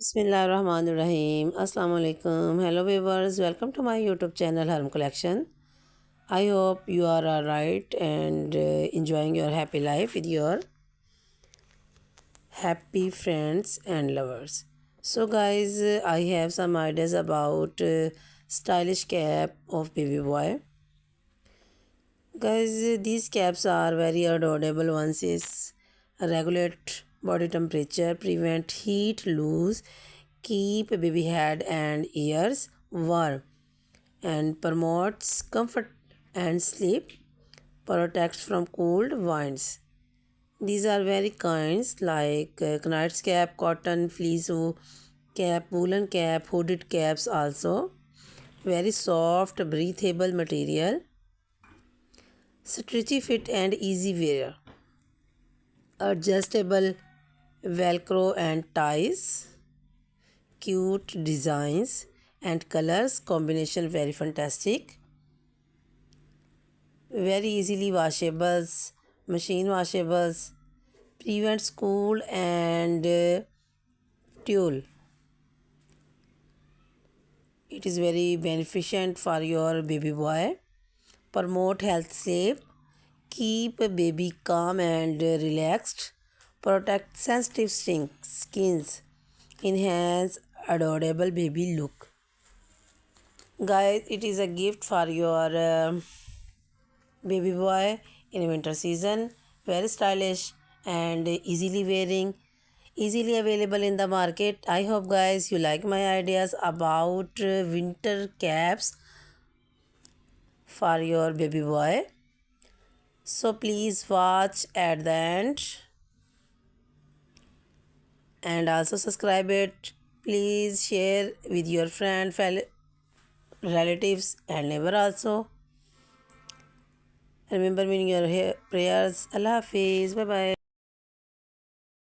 Bismillahirrahmanirrahim. Assalamu alaikum. Hello viewers, welcome to my YouTube channel Harm Collection. I hope you are alright and enjoying your happy life with your happy friends and lovers. So guys, I have some ideas about stylish cap of baby boy. Guys, these caps are very adorable. Ones is regulate body temperature, prevent heat loss, keep baby head and ears warm, and promotes comfort and sleep, protects from cold winds. These are very kinds like knight's cap, cotton, fleece cap, woolen cap, hooded caps also. Very soft, breathable material, stretchy fit and easy wear, adjustable velcro and ties, cute designs and colors combination very fantastic, very easily washables, machine washables, prevents cool and tulle. It is very beneficent for your baby boy, promote health sleep, keep baby calm and relaxed, protect sensitive skins, enhance adorable baby look. Guys, it is a gift for your baby boy in winter season. Very stylish and easily wearing, easily available in the market. I hope guys you like my ideas about winter caps for your baby boy. So please watch at the end and also subscribe it. Please share with your friend, relatives and neighbor also. Remember me in your prayers. Allah Hafiz. Bye bye.